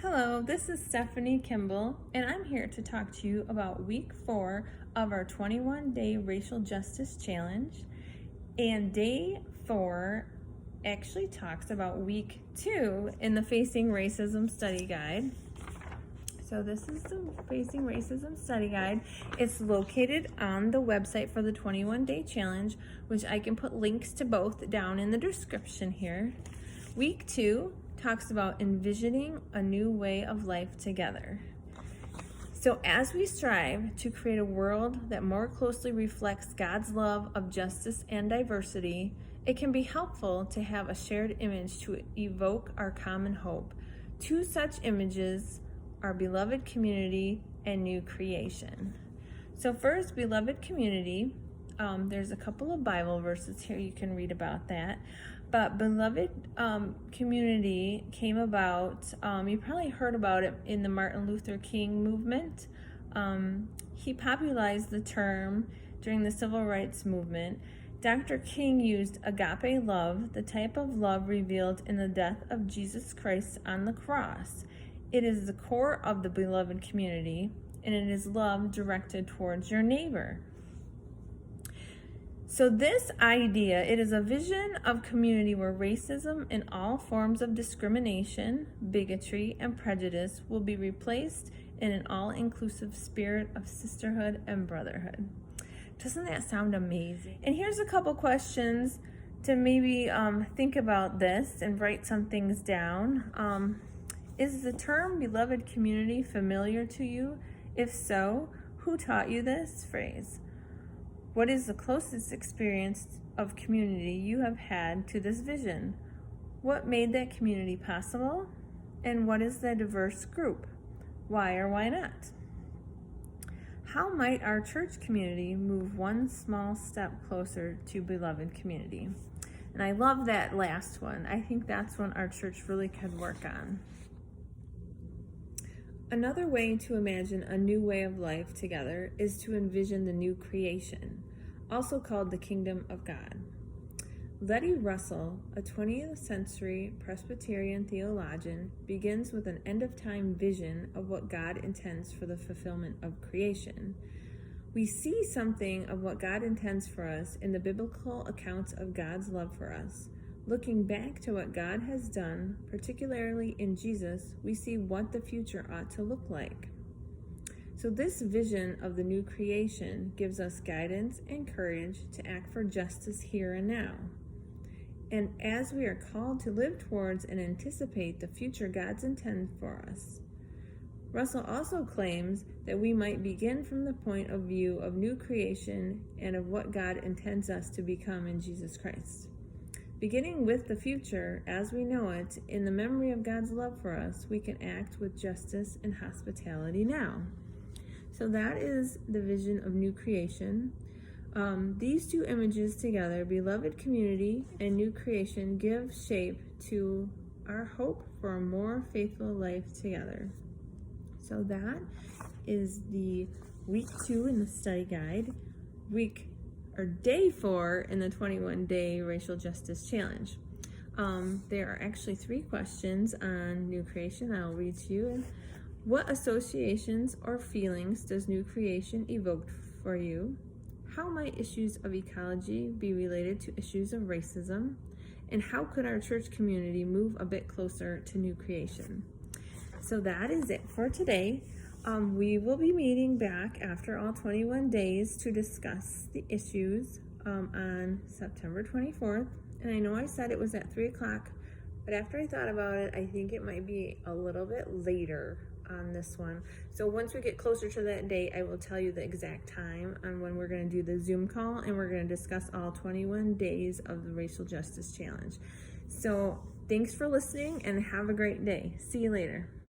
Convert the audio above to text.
Hello, this is Stephanie Kimball, and I'm here to talk to you about week 4 of our 21-day Racial Justice Challenge. And day 4 actually talks about week 2 in the Facing Racism Study Guide. So this is the Facing Racism Study Guide. It's located on the website for the 21-day challenge, which I can put links to both down in the description here. Week 2 talks about envisioning a new way of life together. So as we strive to create a world that more closely reflects God's love of justice and diversity, it can be helpful to have a shared image to evoke our common hope. Two such images are beloved community and new creation. So first, beloved community, there's a couple of Bible verses here you can read about that. But beloved community came about, you probably heard about it in the Martin Luther King movement. He popularized the term during the civil rights movement. Dr. King used agape love, the type of love revealed in the death of Jesus Christ on the cross. It is the core of the beloved community, and it is love directed towards your neighbor. So this idea, it is a vision of community where racism and all forms of discrimination, bigotry, and prejudice will be replaced in an all-inclusive spirit of sisterhood and brotherhood. Doesn't that sound amazing? And here's a couple questions to maybe think about this and write some things down. Is the term beloved community familiar to you? If so, who taught you this phrase? What is the closest experience of community you have had to this vision? What made that community possible? And what is the diverse group? Why or why not? How might our church community move one small step closer to beloved community? And I love that last one. I think that's one our church really could work on. Another way to imagine a new way of life together is to envision the new creation, also called the kingdom of God. Letty Russell, a 20th century Presbyterian theologian, begins with an end-of-time vision of what God intends for the fulfillment of creation. We see something of what God intends for us in the biblical accounts of God's love for us. Looking back to what God has done, particularly in Jesus, we see what the future ought to look like. So this vision of the new creation gives us guidance and courage to act for justice here and now. And as we are called to live towards and anticipate the future God's intend for us, Russell also claims that we might begin from the point of view of new creation and of what God intends us to become in Jesus Christ. Beginning with the future as we know it, in the memory of God's love for us, we can act with justice and hospitality now. So that is the vision of new creation. These two images together, beloved community and new creation, give shape to our hope for a more faithful life together. So that is the week 2 in the study guide, day 4 in the 21-day Racial Justice Challenge. There are actually 3 questions on new creation I'll read to you. What associations or feelings does new creation evoke for you? How might issues of ecology be related to issues of racism? And how could our church community move a bit closer to new creation? So that is it for today. We will be meeting back after all 21 days to discuss the issues on September 24th. And I know I said it was at 3 o'clock, but after I thought about it, I think it might be a little bit later on this one. So once we get closer to that date, I will tell you the exact time on when we're going to do the Zoom call, and we're going to discuss all 21 days of the Racial Justice Challenge. So thanks for listening and have a great day. See you later.